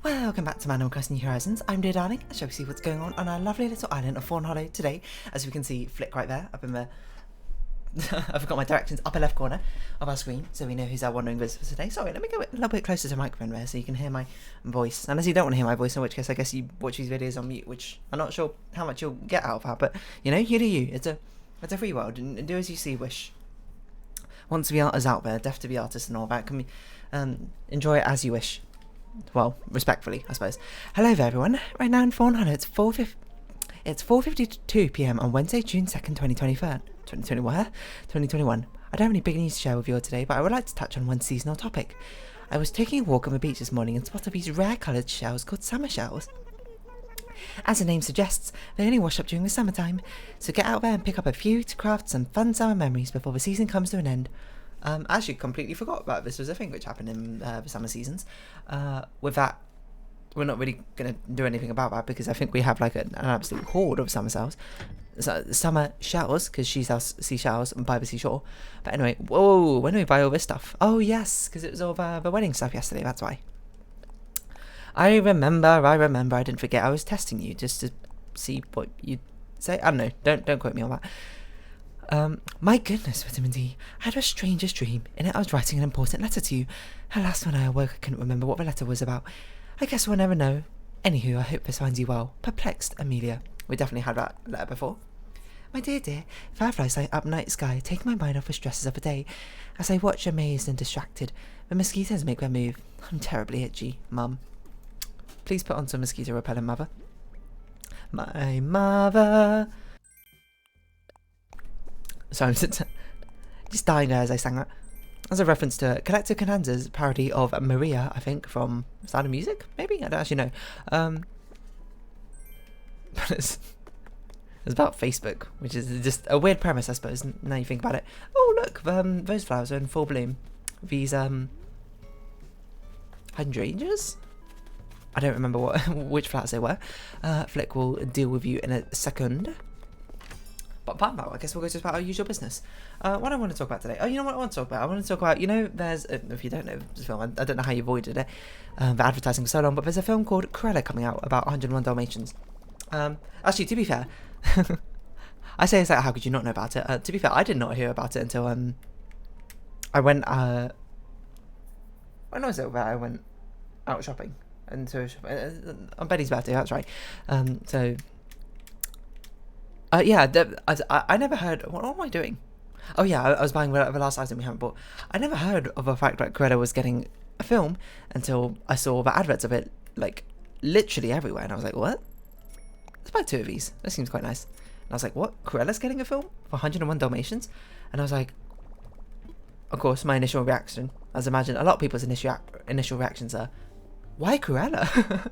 Welcome back to Animal Crossing New Horizons. I'm dear darling. I shall we see what's going on our lovely little island of Fawnhollow today. As we can see, flick right there, up in the I've got my directions upper left corner of our screen, so we know who's our wandering visitor today. Sorry, let me go a little bit closer to the microphone there so you can hear my voice. Unless you don't want to hear my voice, in which case I guess you watch these videos on mute, which I'm not sure how much you'll get out of that, but you know, you do you. It's a free world, and do as you see wish. Want to be artists out there, deaf to be artists and all that, can be enjoy it as you wish. Well, respectfully, I suppose. Hello there, everyone. Right now in Fawnhallow, it's 4:52 p.m. on Wednesday, June 2nd, 2021. I don't have any big news to share with you all today, but I would like to touch on one seasonal topic. I was taking a walk on the beach this morning and spotted these rare-coloured shells called summer shells. As the name suggests, they only wash up during the summertime, so get out there and pick up a few to craft some fun summer memories before the season comes to an end. I actually completely forgot about this was a thing which happened in the summer seasons. With that, we're not really going to do anything about that because I think we have like an absolute horde of summer shells, because she sells seashells by the seashore. But anyway, whoa, when do we buy all this stuff? Oh yes, because it was all the wedding stuff yesterday, that's why. I remember, I didn't forget, I was testing you just to see what you'd say. I don't know, don't quote me on that. My goodness, Vitamin D, I had the strangest dream. In it I was writing an important letter to you. Alas, when I awoke I couldn't remember what the letter was about. I guess we'll never know. Anywho, I hope this finds you well. Perplexed, Amelia. We definitely had that letter before. My dear, fireflies light up night sky, taking my mind off the stresses of the day. As I watch amazed and distracted, the mosquitoes make their move. I'm terribly itchy, Mum. Please put on some mosquito repellent, Mother. My mother. So I'm just dying there as I sang that. As a reference to Collective Cananza's parody of Maria, I think, from Sound of Music, maybe? I don't actually know. But it's about Facebook, which is just a weird premise, I suppose, now you think about it. Oh, look, those flowers are in full bloom. These, hydrangeas? I don't remember which flowers they were. Flick will deal with you in a second. But apart from that, I guess we'll go just about our usual business. What I want to talk about today. Oh, you know what I want to talk about? I want to talk about, you know, there's, if you don't know this film, I don't know how you avoided it, the advertising for so long, but there's a film called Cruella coming out about 101 Dalmatians. Actually, to be fair, I say it's like, how could you not know about it? To be fair, I did not hear about it until, I went, when was it that I went out shopping? And so, on Betty's birthday, that's right. Yeah, I never heard. What am I doing? Oh yeah, I was buying the last item we haven't bought. I never heard of the fact that Cruella was getting a film until I saw the adverts of it, like literally everywhere, and I was like, what? Let's buy 2 of these. That seems quite nice. And I was like, what? Cruella's getting a film for 101 Dalmatians? And I was like, of course, my initial reaction, as I imagine a lot of people's initial reactions are, why Cruella?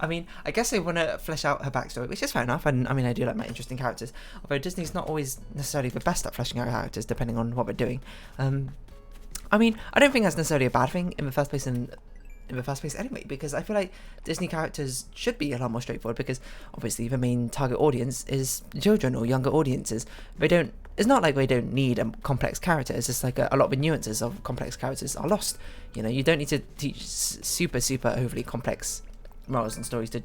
I mean, I guess they want to flesh out her backstory, which is fair enough, and I mean, I do like my interesting characters, although Disney's not always necessarily the best at fleshing out characters, depending on what they're doing. I mean, I don't think that's necessarily a bad thing in the first place anyway, because I feel like Disney characters should be a lot more straightforward, because obviously the main target audience is children or younger audiences. It's not like they don't need a complex character, it's just like a lot of the nuances of complex characters are lost. You know, you don't need to teach super overly complex morals and stories to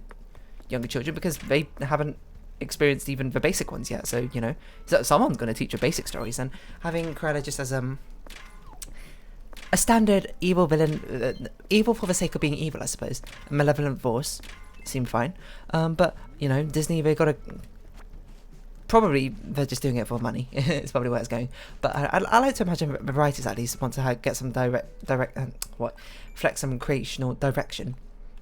younger children because they haven't experienced even the basic ones yet. So, you know, someone's going to teach you basic stories, and having Cruella just as a standard evil villain, evil for the sake of being evil, I suppose, a malevolent force, seemed fine. But, you know, Disney, they got to... Probably they're just doing it for money. It's probably where it's going. But I like to imagine the writers at least want to get some flex some creational direction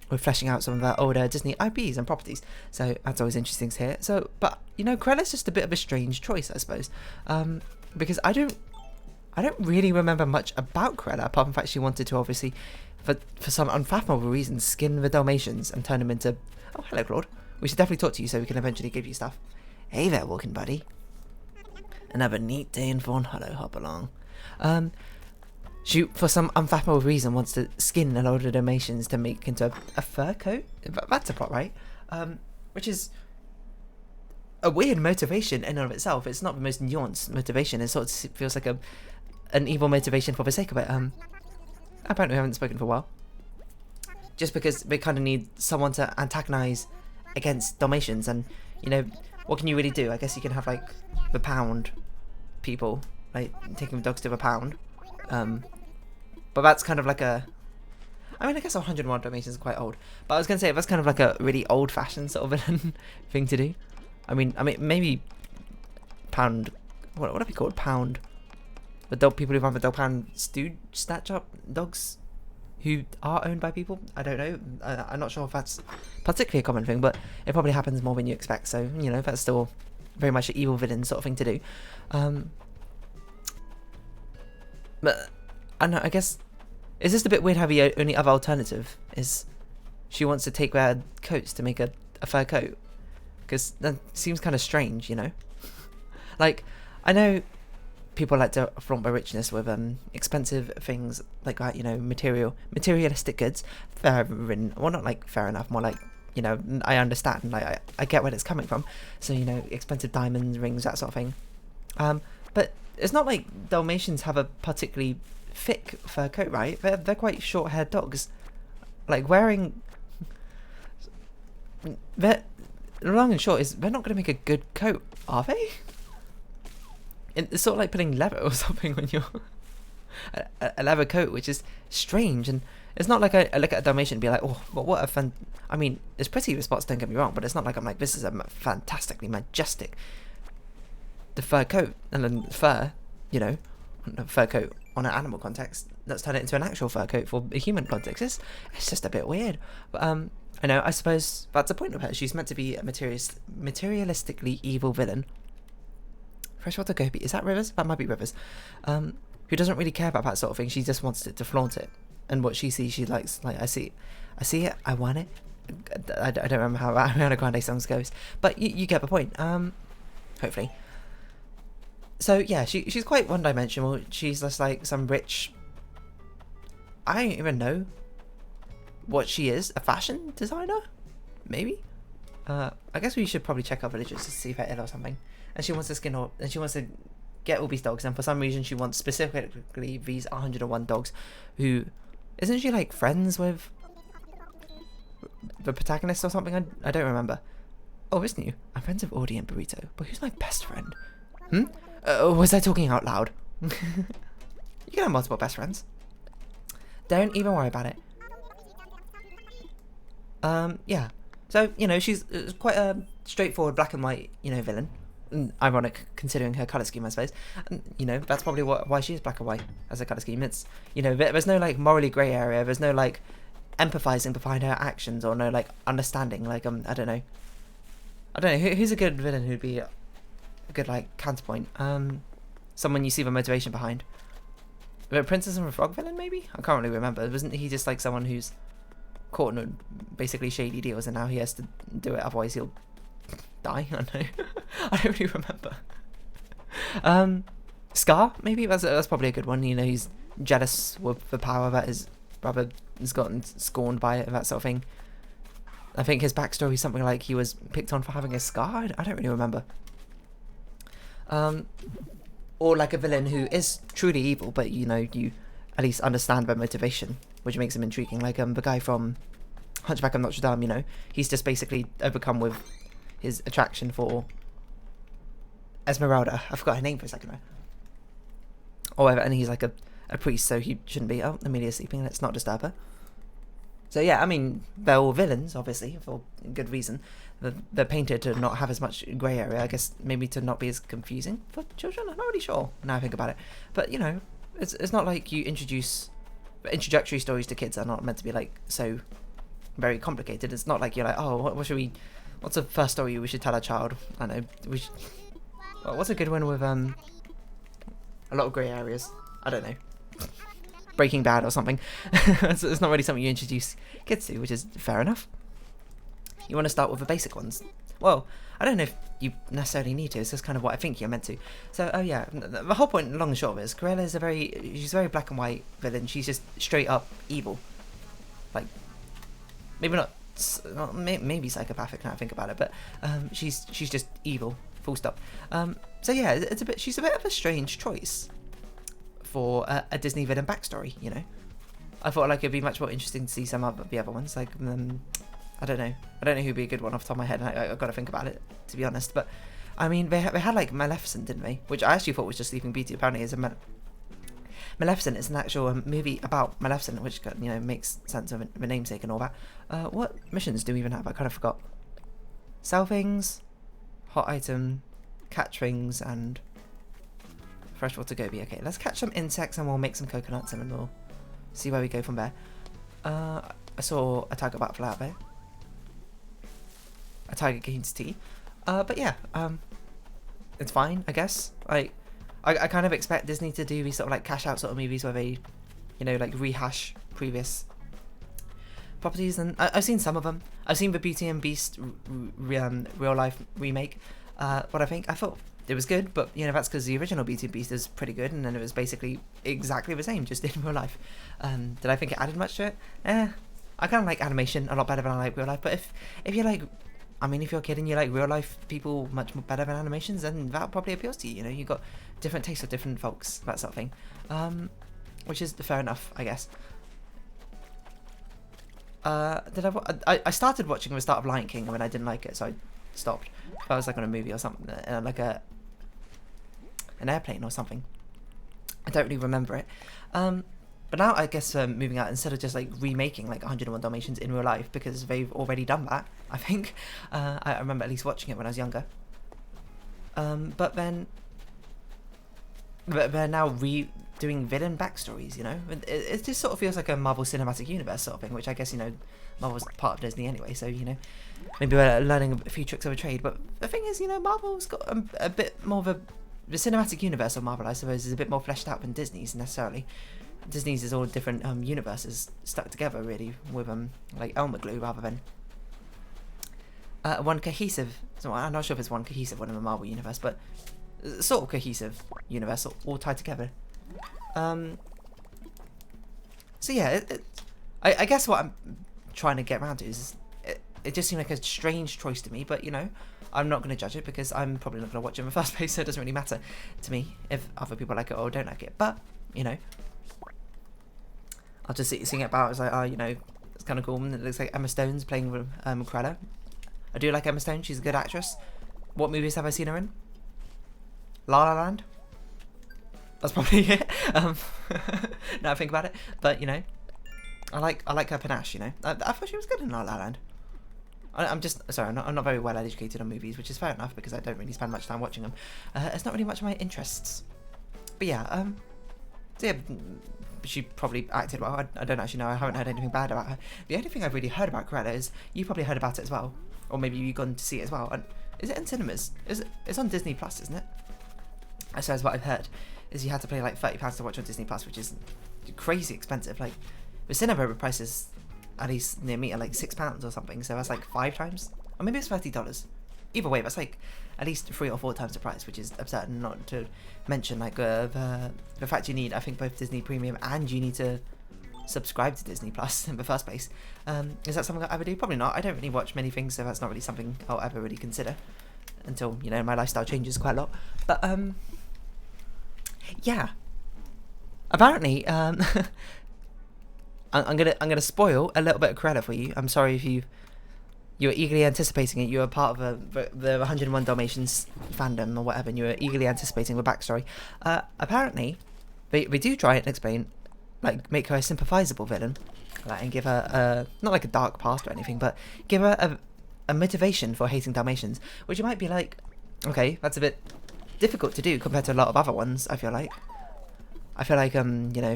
with fleshing out some of the older Disney IPs and properties. So that's always interesting to hear. So, but you know, Cruella's just a bit of a strange choice, I suppose, because I don't really remember much about Cruella apart from the fact she wanted to obviously, for some unfathomable reason, skin the Dalmatians and turn them into. Oh, hello, Claude. We should definitely talk to you so we can eventually give you stuff. Hey there, walking buddy. Another neat day in Fawnhallow. Hop along. She, for some unfathomable reason, wants to skin a load of Dalmatians to make into a fur coat. That's a plot, right? Which is a weird motivation in and of itself. It's not the most nuanced motivation. It sort of feels like an evil motivation for the sake of it. Apparently we haven't spoken for a while. just because they kind of need someone to antagonize against Dalmatians, and you know, what can you really do? I guess you can have like the pound people, like taking the dogs to the pound, but that's kind of like a, I mean, I guess 101 Dalmatians is quite old, but I was gonna say that's kind of like a really old-fashioned sort of villain thing to do. I mean, maybe pound, what are they called? Pound, the dog people who run the dog pound snatch up dogs who are owned by people. I don't know. I'm not sure if that's particularly a common thing, but it probably happens more than you expect. So you know, that's still very much an evil villain sort of thing to do. But I don't know. I guess, is this a bit weird how the only other alternative is she wants to take their coats to make a fur coat? Because that seems kind of strange, you know? Like, I know people like to flaunt their richness with expensive things like that, you know, materialistic goods. Well, not like fair enough, more like, you know, I understand, like, I get where it's coming from. So, you know, expensive diamonds, rings, that sort of thing. But it's not like Dalmatians have a particularly thick fur coat, right? They're quite short-haired dogs. Like, wearing... The long and short is, they're not going to make a good coat, are they? It's sort of like putting leather or something on your... a leather coat, which is strange. And it's not like I look at a Dalmatian and be like, oh, but what a fun... I mean, it's pretty with spots, don't get me wrong, but it's not like I'm like, this is a fantastically majestic... The fur coat, and then fur, you know, a fur coat on an animal context, let's turn it into an actual fur coat for a human context. It's just a bit weird. But I know, I suppose that's the point of her. She's meant to be a materialistically evil villain. Freshwater Goby, is that Rivers? That might be Rivers. Who doesn't really care about that sort of thing. She just wants it to flaunt it. And what she sees, she likes. Like, I see it, I want it. I don't remember how Ariana Grande songs goes. But you get the point. Hopefully. So yeah, she's quite one-dimensional. She's just like some rich... I don't even know what she is. A fashion designer? Maybe? I guess we should probably check our villages to see if they're ill or something. And she wants to skin all... And she wants to get all these dogs. And for some reason she wants specifically these 101 dogs who... Isn't she like friends with the protagonist or something? I don't remember. Oh, isn't you? I'm friends with Audie and Burrito. But who's my best friend? Was I talking out loud? You can have multiple best friends. Don't even worry about it. Yeah. So, you know, she's quite a straightforward black and white, you know, villain. Ironic, considering her colour scheme, I suppose. And, you know, that's probably why she is black and white as a colour scheme. It's, you know, there's no, like, morally grey area. There's no, like, empathising behind her actions or no, like, understanding. Like, I don't know. Who's a good villain who'd be... good like counterpoint, someone you see the motivation behind. The Princess and the Frog villain, maybe? I can't really remember. Wasn't he just like someone who's caught in basically shady deals and now he has to do it, otherwise he'll die? I don't know. I don't really remember. Scar, maybe? That's probably a good one. You know, he's jealous with the power that his brother has gotten scorned by it and that sort of thing. I think his backstory is something like he was picked on for having a scar. I don't really remember. Or like a villain who is truly evil, but you know, you at least understand their motivation, which makes him intriguing. Like the guy from Hunchback of Notre Dame, you know, he's just basically overcome with his attraction for Esmeralda. I forgot her name for a second there. Or whatever, and he's like a priest, so he shouldn't be. Oh, Amelia's sleeping, let's not disturb her. So yeah, I mean, they're all villains, obviously, for good reason. They're painted to not have as much grey area, I guess, maybe to not be as confusing for children. I'm not really sure now I think about it. But, you know, it's not like you introductory stories to kids are not meant to be, like, so very complicated. It's not like you're like, oh, what's the first story we should tell our child? I don't know, what's a good one with, a lot of grey areas? I don't know. Breaking Bad or something. It's not really something you introduce kids to, which is fair enough. You want to start with the basic ones. Well, I don't know if you necessarily need to. It's just kind of what I think you're meant to. So, oh yeah, the whole point, long and short of it, is Cruella is she's a very black and white villain. She's just straight up evil. Like, maybe not maybe psychopathic now I think about it, but she's just evil. Full stop. So yeah, she's a bit of a strange choice for a Disney villain backstory, you know. I thought like it'd be much more interesting to see some of the other ones. Like, I don't know who'd be a good one off the top of my head. I've got to think about it, to be honest. But I mean, they had like Maleficent, didn't they? Which I actually thought was just Sleeping Beauty. Apparently, is a Maleficent is an actual movie about Maleficent, which makes sense of the namesake and all that. What missions do we even have? I kind of forgot. Sell things, hot item, catch things, and freshwater goby. Okay, let's catch some insects and we'll make some coconuts and then we'll see where we go from there. I saw a tiger butterfly out there. A tiger gains tea. But yeah, it's fine, I guess. Like, I kind of expect Disney to do these sort of like cash out sort of movies where they, like rehash previous properties, and I've seen some of them. I've seen the Beauty and Beast real life remake. What I thought it was good, but that's because the original Beauty and Beast is pretty good, and then it was basically exactly the same, just in real life. Did I think it added much to it? I kind of like animation a lot better than I like real life. But if you're like, if you're a kid and you like real life people much more better than animations, then that probably appeals to you. You got different tastes of different folks, that sort of thing. Which is fair enough, I guess. I started watching the start of Lion King and then I didn't like it, so I stopped. I was like on a movie or something, like an airplane or something. I don't really remember it. But now I guess moving out, instead of just like remaking like 101 Dalmatians in real life, because they've already done that, I think. I remember at least watching it when I was younger. But then they're now redoing villain backstories, It just sort of feels like a Marvel Cinematic Universe sort of thing, which I guess, Marvel's part of Disney anyway, so, maybe we're learning a few tricks of a trade. But the thing is, Marvel's got a bit more of the Cinematic Universe of Marvel, I suppose, is a bit more fleshed out than Disney's necessarily. Disney's is all different universes stuck together, really, with like Elmer glue rather than one cohesive. So I'm not sure if it's one cohesive one in the Marvel universe, but sort of cohesive universe, all tied together. So yeah, I guess what I'm trying to get around to is it just seemed like a strange choice to me, but I'm not going to judge it because I'm probably not going to watch it in the first place, so it doesn't really matter to me if other people like it or don't like it. But I'll just seeing it about, it's like, it's kind of cool, and it looks like Emma Stone's playing with Cruella. I do like Emma Stone, she's a good actress. What movies have I seen her in? La La Land? That's probably it. Now I think about it, but I like her panache. I thought she was good in La La Land. I'm just sorry, I'm not very well educated on movies, which is fair enough because I don't really spend much time watching them. It's not really much of my interests. But yeah, so yeah, she probably acted well. I don't actually know. I haven't heard anything bad about her. The only thing I've really heard about Cruella is you probably heard about it as well, or maybe you've gone to see it as well. And is it in cinemas? It's on Disney Plus, isn't it? I suppose what I've heard is you had to pay like £30 to watch on Disney Plus, which is crazy expensive. Like the cinema prices, at least near me, are like £6 or something. So that's like 5 times, or maybe it's $30. Either way, that's like at least 3 or 4 times the price, which is absurd. Not to mention like the fact you need, I think, both Disney Premium and you need to subscribe to Disney Plus in the first place. Is that something I ever do? Probably not. I don't really watch many things, so that's not really something I'll ever really consider until my lifestyle changes quite a lot. But yeah. Apparently, I'm gonna spoil a little bit of Cruella for you. I'm sorry if you were eagerly anticipating it. You were part of the 101 Dalmatians fandom or whatever, and you were eagerly anticipating the backstory. Apparently, they do try and explain, like, make her a sympathizable villain, like, and give her not like a dark past or anything, but give her a motivation for hating Dalmatians, which you might be like, okay, that's a bit difficult to do compared to a lot of other ones. I feel like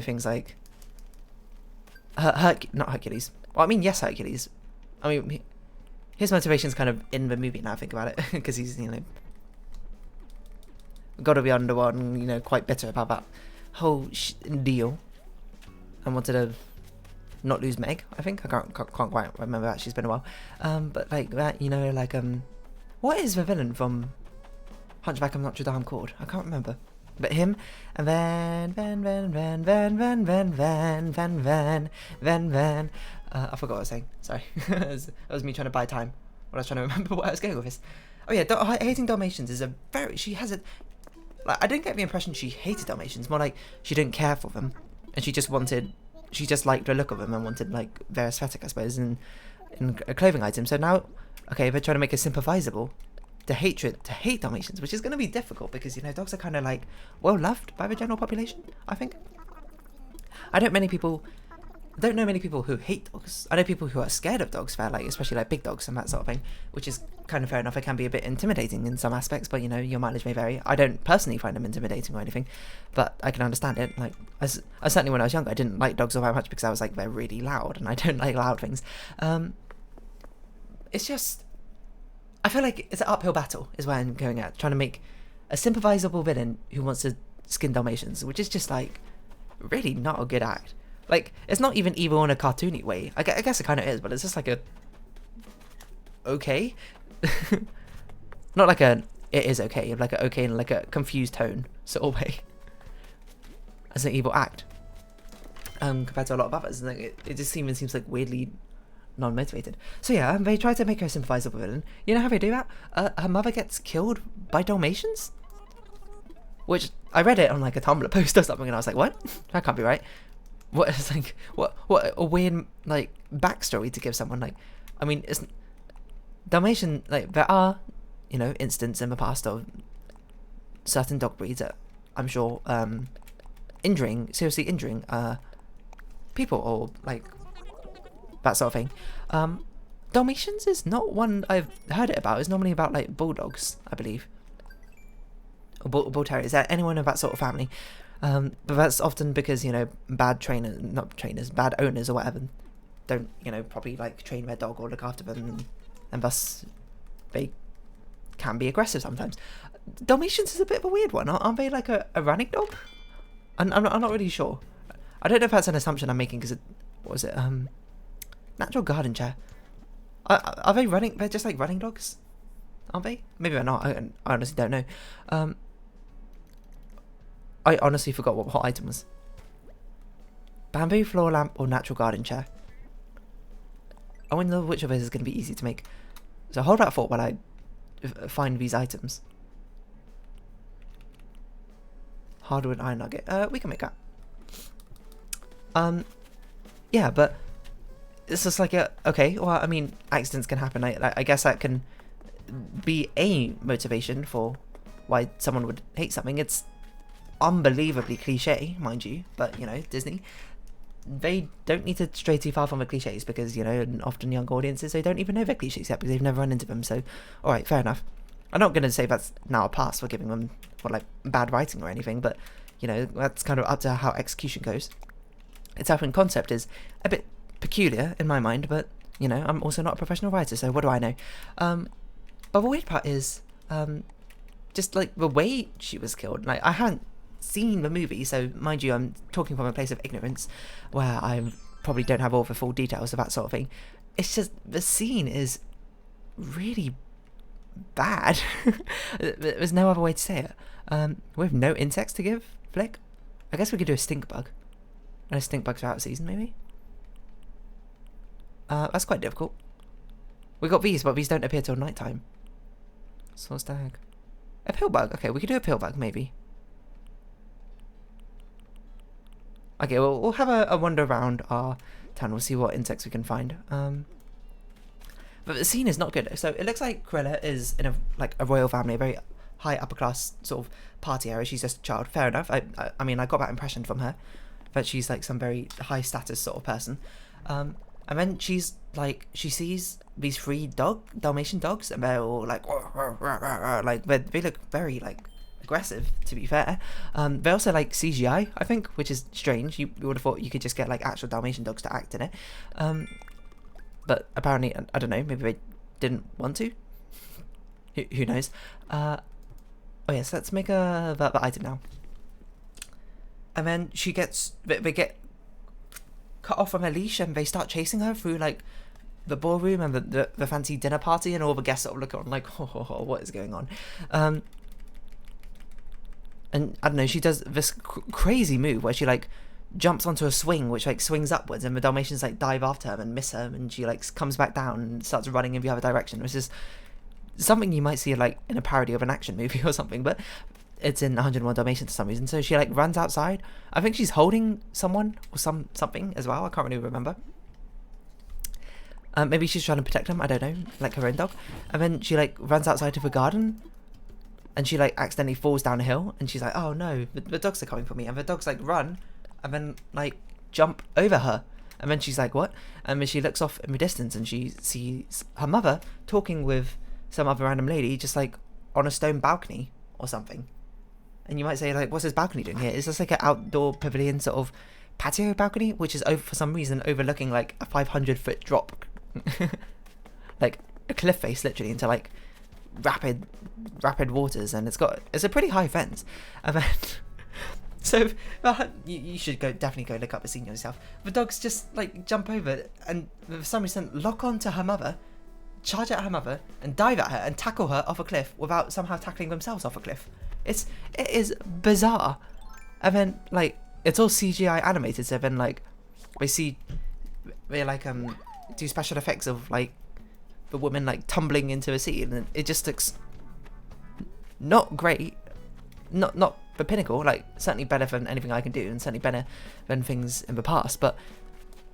things like not Hercules. Well, I mean, yes, Hercules. I mean, his motivation's kind of in the movie now I think about it, because he's got to be underwater, quite bitter about that whole deal, and wanted to not lose Meg. I think I can't quite remember that. She's been a while. But like that, what is the villain from Hunchback of Notre Dame called? I can't remember. But him, and Van. I forgot what I was saying. Sorry, that was me trying to buy time when I was trying to remember what I was going with this. Oh yeah, hating Dalmatians is she has a. Like, I didn't get the impression she hated Dalmatians. More like she didn't care for them, and she she just liked the look of them and wanted like their aesthetic, I suppose, in a clothing item. So now, okay, they're trying to make it sympathizable to hate Dalmatians, which is going to be difficult because, you know, dogs are kind of like well loved by the general population, I think. I don't know many people who hate dogs. I know people who are scared of dogs, fair, like especially like big dogs and that sort of thing, which is kind of fair enough. It can be a bit intimidating in some aspects, but you know, your mileage may vary. I don't personally find them intimidating or anything, but I can understand it. Like, I certainly when I was younger, I didn't like dogs all that much because I was like, they're really loud, and I don't like loud things. It's just, I feel like it's an uphill battle is where I'm going at, trying to make a sympathizable villain who wants to skin Dalmatians, which is just like really not a good act. Like, it's not even evil in a cartoony way. I guess it kind of is, but it's just like a okay. Not like a it is okay, like a okay in like a confused tone sort of way as an evil act. Compared to a lot of others, and like, it just seems like weirdly non-motivated. So yeah, they try to make her a sympathizable villain. You know how they do that? Her mother gets killed by Dalmatians, which I read it on like a Tumblr post or something, and I was like, what? That can't be right. What is like what a weird like backstory to give someone. Like, I mean, it's Dalmatian, like there are, you know, instances in the past of certain dog breeds that I'm sure seriously injuring people or like that sort of thing. Dalmatians is not one I've heard it about. It's normally about like bulldogs, I believe, or bull terriers. Anyone of that sort of family. But that's often because, you know, bad owners or whatever don't, you know, probably like train their dog or look after them, and thus they can be aggressive sometimes. Dalmatians is a bit of a weird one. Aren't they like a running dog? I'm not really sure. I don't know if that's an assumption I'm making because what was it? Natural garden chair. Are they running? They're just like running dogs, aren't they? Maybe they're not. I honestly don't know. I honestly forgot what hot item was. Bamboo floor lamp or natural garden chair. I wonder which of those is going to be easy to make. So hold that thought while I find these items. Hardwood iron nugget. We can make that. Yeah, but it's just like okay. Well, I mean, accidents can happen. I guess that can be a motivation for why someone would hate something. It's unbelievably cliche, mind you, but you know, Disney, they don't need to stray too far from the cliches because, you know, often young audiences, they don't even know they're cliches yet because they've never run into them. So alright, fair enough. I'm not going to say that's now a pass for giving them for like bad writing or anything, but you know, that's kind of up to how execution goes. Itself in concept is a bit peculiar in my mind, but you know, I'm also not a professional writer, so what do I know? But the weird part is just like the way she was killed. Like, I hadn't seen the movie, so mind you, I'm talking from a place of ignorance where I probably don't have all the full details of that sort of thing. It's just the scene is really bad. There's no other way to say it. With no insects to give Flick, I guess we could do a stink bug. And a stink bug throughout the season, maybe. That's quite difficult. We got these, but these don't appear till night time. So what's the heck? A pill bug. Okay, we could do a pill bug, maybe. Okay, well, we'll have a wander around our town. We'll see what insects we can find. But the scene is not good. So it looks like Cruella is in a royal family, a very high upper class sort of party area. She's just a child. Fair enough. I mean, I got that impression from her, that she's like some very high status sort of person. And then she's like, she sees these 3 Dalmatian dogs, and they're all like, like they look very like aggressive, to be fair. They also like CGI, I think, which is strange. You would have thought you could just get like actual Dalmatian dogs to act in it, but apparently, I don't know, maybe they didn't want to. Who knows? Oh yes, let's make the item now. And then they get cut off from her leash, and they start chasing her through like the ballroom and the fancy dinner party, and all the guests sort of look on like, oh, what is going on? And I don't know, she does this crazy move where she like jumps onto a swing which like swings upwards, and the Dalmatians like dive after her and miss her, and she like comes back down and starts running in the other direction, which is something you might see like in a parody of an action movie or something. But it's in 101 Dalmatians for some reason. So she like runs outside. I think she's holding someone or something as well. I can't really remember. Maybe she's trying to protect him. I don't know, like her own dog. And then she like runs outside to the garden, and she like accidentally falls down a hill. And she's like, "Oh no, the dogs are coming for me!" And the dogs like run, and then like jump over her. And then she's like, "What?" And then she looks off in the distance, and she sees her mother talking with some other random lady, just like on a stone balcony or something. And you might say, like, what's this balcony doing here? Is this like an outdoor pavilion sort of patio balcony, which is over for some reason overlooking like a 500-foot drop, like a cliff face, literally into like rapid waters, and it's a pretty high fence. And then so you should definitely go look up the scene yourself. The dogs just like jump over and for some reason lock onto her mother, charge at her mother, and dive at her and tackle her off a cliff without somehow tackling themselves off a cliff. It is bizarre. And then like it's all CGI animated, so then like they like do special effects of like the woman like tumbling into a sea, and it just looks not great, not the pinnacle, like certainly better than anything I can do, and certainly better than things in the past, but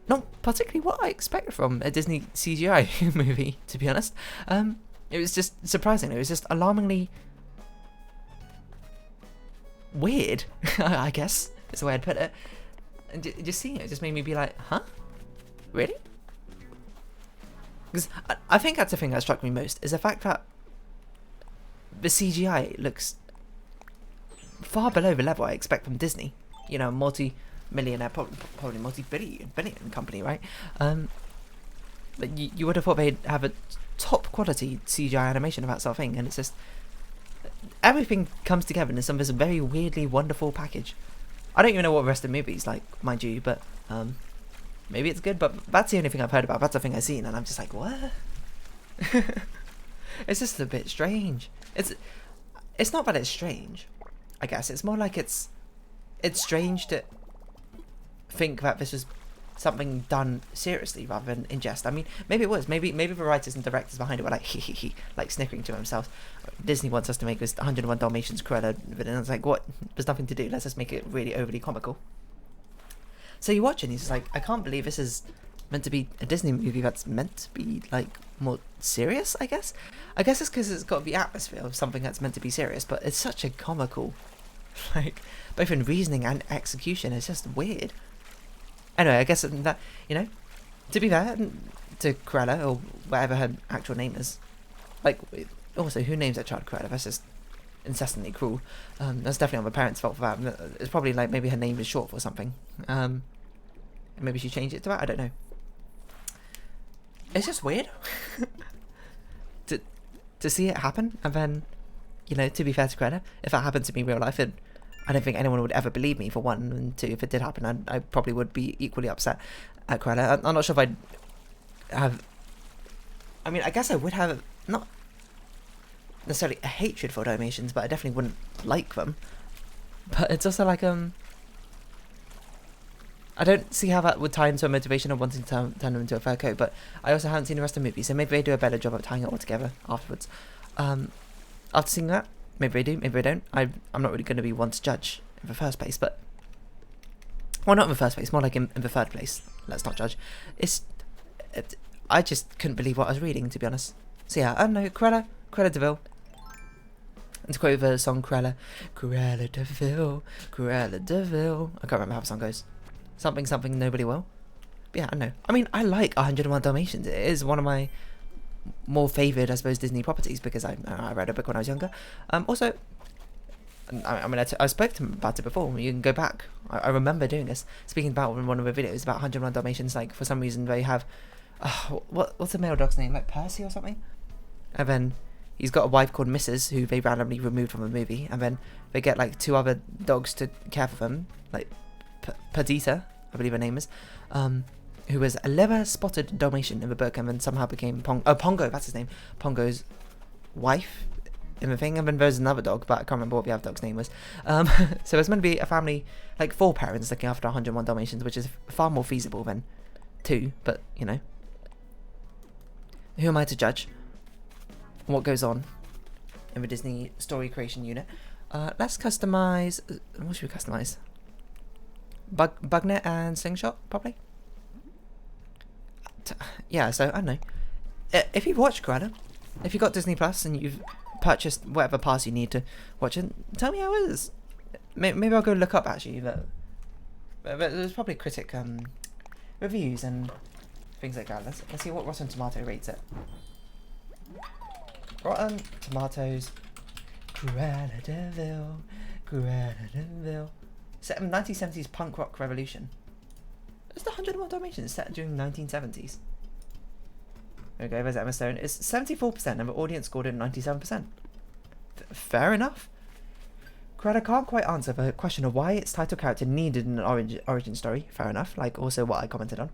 not particularly what I expected from a Disney CGI movie, to be honest. It was just surprising. It was just alarmingly weird, I guess is the way I'd put it. And just seeing it just made me be like, huh? Really? Because I think that's the thing that struck me most, is the fact that the CGI looks far below the level I expect from Disney. You know, multi-millionaire, probably multi-billion company, right? But you would have thought they'd have a top quality CGI animation of that sort of thing, and it's just everything comes together in some of this very weirdly wonderful package. I don't even know what the rest of the movie's like, mind you, but maybe it's good, but that's the only thing I've heard about. That's the thing I've seen, and I'm just like, what? It's just a bit strange. It's not that it's strange, I guess. It's more like it's strange to think that this was something done seriously rather than in jest. I mean, maybe it was. Maybe the writers and directors behind it were like, hee, like snickering to themselves. Disney wants us to make this 101 Dalmatians Cruella, but then it's like, what? There's nothing to do. Let's just make it really overly comical. So you watch it and he's just like, I can't believe this is meant to be a Disney movie that's meant to be like more serious, I guess. I guess it's because it's got the atmosphere of something that's meant to be serious, but it's such a comical, like, both in reasoning and execution. It's just weird. Anyway, I guess that, you know, to be fair to Cruella, or whatever her actual name is, like, also, who names that child Cruella? That's just incessantly cruel. That's definitely on the parents' fault for that. It's probably like maybe her name is short for something. Maybe she changed it to that. I don't know. It's just weird to see it happen, and then, you know, to be fair to Cruella, if that happened to me in real life, I don't think anyone would ever believe me, for one, and two, if it did happen, I probably would be equally upset at Cruella. I'm not sure if I'd have. I mean, I guess I would have not necessarily a hatred for Dalmatians, but I definitely wouldn't like them. But it's also like I don't see how that would tie into a motivation of wanting to turn them into a fur coat, but I also haven't seen the rest of the movie, so maybe they do a better job of tying it all together afterwards. After seeing that, maybe they do, maybe they don't. I'm not really going to be one to judge in the first place, but... Well, not in the first place, more like in the third place. Let's not judge. I just couldn't believe what I was reading, to be honest. So yeah, I don't know, Cruella De Vil. And to quote the song Cruella De Vil, Cruella De Vil. I can't remember how the song goes. Something nobody will. But yeah, I don't know. I mean, I like 101 Dalmatians. It is one of my more favoured, I suppose, Disney properties, because I read a book when I was younger. Also, I mean, I spoke to him about it before. You can go back. I remember doing this, speaking about in one of the videos about 101 Dalmatians. Like, for some reason, they have what's the male dog's name? Like Percy or something. And then he's got a wife called Mrs., who they randomly removed from the movie. And then they get like two other dogs to care for them, like Perdita, I believe her name is, who was a leather-spotted Dalmatian in the book, and then somehow became Pongo, that's his name, Pongo's wife in the thing. And then there's another dog, but I can't remember what the other dog's name was. So it's meant to be a family, like 4 parents looking after 101 Dalmatians, which is far more feasible than 2, but, you know. Who am I to judge what goes on in the Disney story creation unit? Let's customize. What should we customize? Bugnet and Slingshot, probably. Yeah, so I don't know. If you've watched Cruella, if you've got Disney Plus and you've purchased whatever pass you need to watch it, tell me how it is. Maybe I'll go look up actually. But there's probably critic reviews and things like that. Let's see what Rotten Tomato rates it. Rotten Tomatoes. Cruella De Vil. Cruella De Vil. Set in 1970s punk rock revolution. It's the 101 Dalmatians set during 1970s. There we go, there's Emma Stone. It's 74% and the audience scored it 97%. Fair enough. Cruella can't quite answer the question of why its title character needed an origin story. Fair enough, like also what I commented on.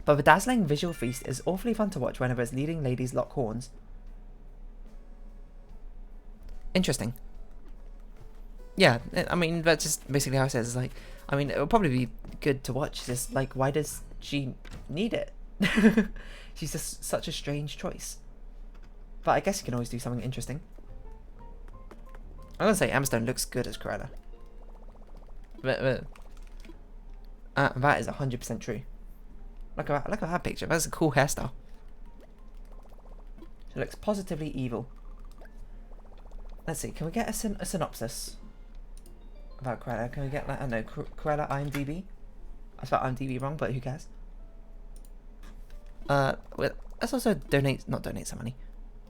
But the dazzling visual feast is awfully fun to watch whenever its leading ladies lock horns. Interesting. Yeah, I mean, that's just basically how it says. Like, I mean, it would probably be good to watch. Just like, why does she need it? She's just such a strange choice. But I guess you can always do something interesting. I'm gonna say Emma Stone looks good as Cruella. But that is 100% true. Look at that picture. That's a cool hairstyle. She looks positively evil. Let's see. Can we get a synopsis about Cruella? Can we get like, I don't know, Cruella IMDb? I spelled IMDb wrong, but who cares? Let's also not donate some money.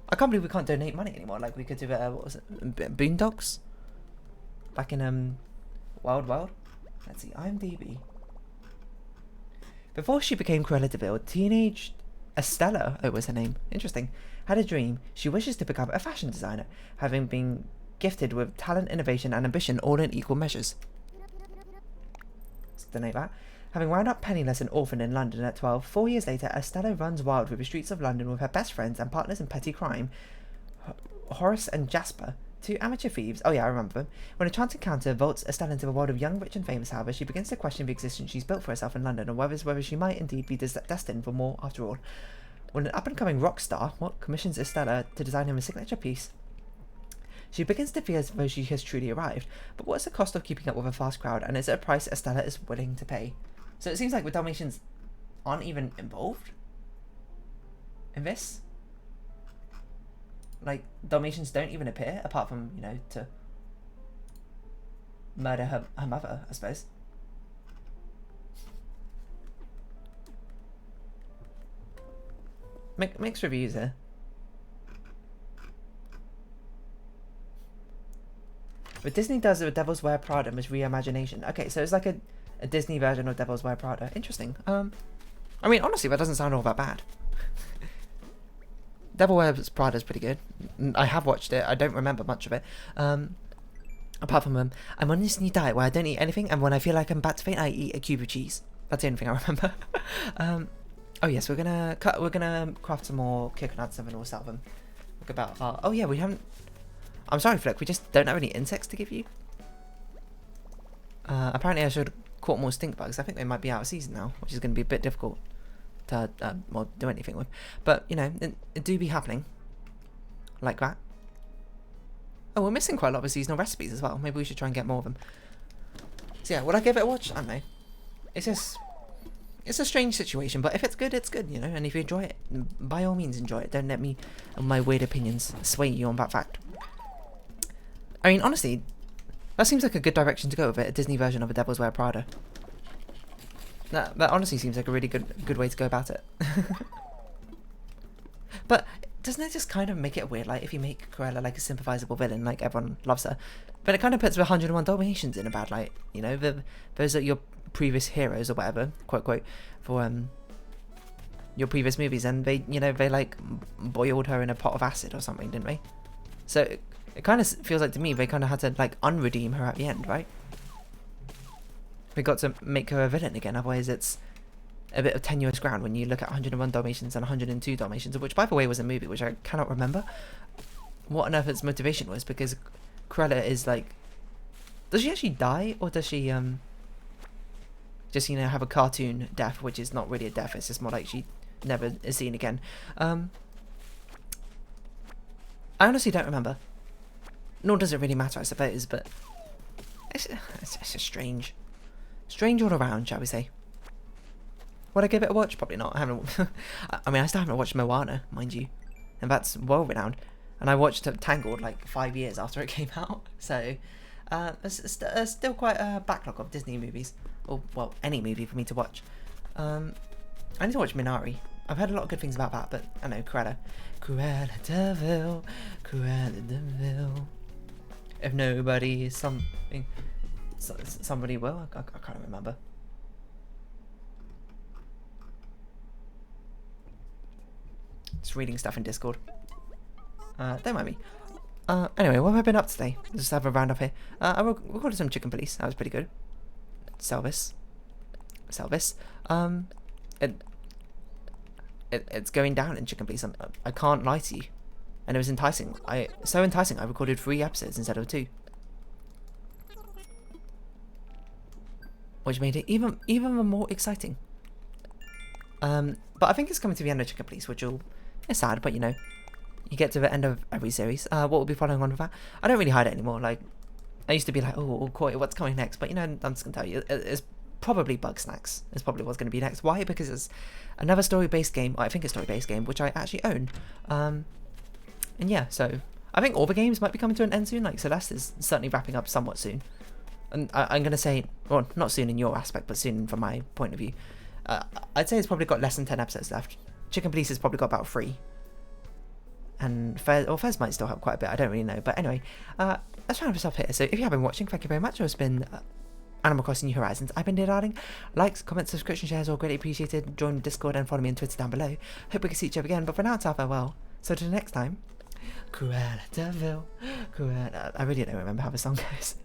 I can't believe we can't donate money anymore. Like we could do what was it? Boondocks? Back in Wild Wild? Let's see, IMDb. Before she became Cruella De Vil, teenage Estella, was her name, interesting, had a dream. She wishes to become a fashion designer, having been gifted with talent, innovation and ambition all in equal measures. Let's donate that. Having wound up penniless and orphaned in London at 12, 4 years later, Estella runs wild through the streets of London with her best friends and partners in petty crime, Horace and Jasper, two amateur thieves. Oh yeah, I remember them. When a chance encounter vaults Estella into the world of young, rich and famous, however, she begins to question the existence she's built for herself in London and whether she might indeed be destined for more after all. When an up-and-coming rock star commissions Estella to design him a signature piece, she begins to feel as though she has truly arrived. But what's the cost of keeping up with a fast crowd, and is it a price Estella is willing to pay? So it seems like the Dalmatians aren't even involved in this. Like, Dalmatians don't even appear, apart from, you know, to murder her mother, I suppose. Mixed reviews here. But Disney does it with Devil's Wear Prada as reimagination. Okay, so it's like a Disney version of Devil's Wear Prada. Interesting. I mean, honestly, that doesn't sound all that bad. Devil Wears Prada is pretty good. I have watched it. I don't remember much of it. Apart from I'm on this new diet where I don't eat anything, and when I feel like I'm about to faint, I eat a cube of cheese. That's the only thing I remember. Oh yes, we're gonna craft some more coconuts and then we'll sell them. Look about oh yeah, we haven't. I'm sorry, Flick. We just don't have any insects to give you. Apparently, I should have caught more stink bugs. I think they might be out of season now, which is going to be a bit difficult to do anything with. But you know, it do be happening like that. Oh, we're missing quite a lot of seasonal recipes as well. Maybe we should try and get more of them. So yeah, would I give it a watch? I don't know. It's a strange situation, but if it's good, it's good, you know. And if you enjoy it, by all means enjoy it. Don't let me and my weird opinions sway you on that fact. I mean, honestly, that seems like a good direction to go with it. A Disney version of A Devil's Wear Prada. That honestly seems like a really good way to go about it. But doesn't it just kind of make it weird? Like if you make Cruella like a sympathizable villain, like everyone loves her, but it kind of puts the 101 Dalmatians in a bad light. You know, those are your previous heroes or whatever, quote for your previous movies, and they like boiled her in a pot of acid or something, didn't they? So it kind of feels like to me they kind of had to like unredeem her at the end, right? We got to make her a villain again, otherwise it's a bit of tenuous ground when you look at 101 Dalmatians and 102 Dalmatians, which by the way was a movie which I cannot remember what on earth its motivation was, because Cruella is like, does she actually die, or does she just, you know, have a cartoon death, which is not really a death, it's just more like she never is seen again. I honestly don't remember. nor does it really matter, I suppose, but it's just strange all around, shall we say. Would I give it a watch? Probably not. I haven't. I mean, I still haven't watched Moana, mind you, and that's well renowned. And I watched Tangled like 5 years after it came out, so there's still quite a backlog of Disney movies, or well, any movie for me to watch. I need to watch Minari. I've heard a lot of good things about that, but I know Cruella De Vil, Cruella De Vil. If nobody is something, somebody will. I can't remember. Just reading stuff in Discord. Don't mind me. Anyway, what have I been up today? Just have a round up here. I recorded some Chicken Police. That was pretty good. Selvis. It's going down in Chicken Police. I can't lie to you. And it was enticing. So enticing. I recorded 3 episodes instead of 2, which made it even more exciting. But I think it's coming to the end of Chicken Police, which it's sad, but you know, you get to the end of every series. What will be following on with that? I don't really hide it anymore. Like, I used to be like, oh, Koi, what's coming next? But you know, I'm just gonna tell you, it's probably Bug Snacks. It's probably what's gonna be next. Why? Because it's another story-based game. I think it's a story-based game, which I actually own. And yeah, so I think all the games might be coming to an end soon. Like Celeste is certainly wrapping up somewhat soon. And I'm gonna say, well, not soon in your aspect, but soon from my point of view. I'd say it's probably got less than 10 episodes left. Chicken Police has probably got about 3. And Fez might still have quite a bit, I don't really know. But anyway, let's round this up here. So if you have been watching, thank you very much. It's been Animal Crossing New Horizons. I've been Darling. Likes, comments, subscription, shares, all greatly appreciated. Join Discord and follow me on Twitter down below. Hope we can see each other again. But for now, it's farewell. So till next time, Cruella De Vil. Cruella. I really don't remember how the song goes.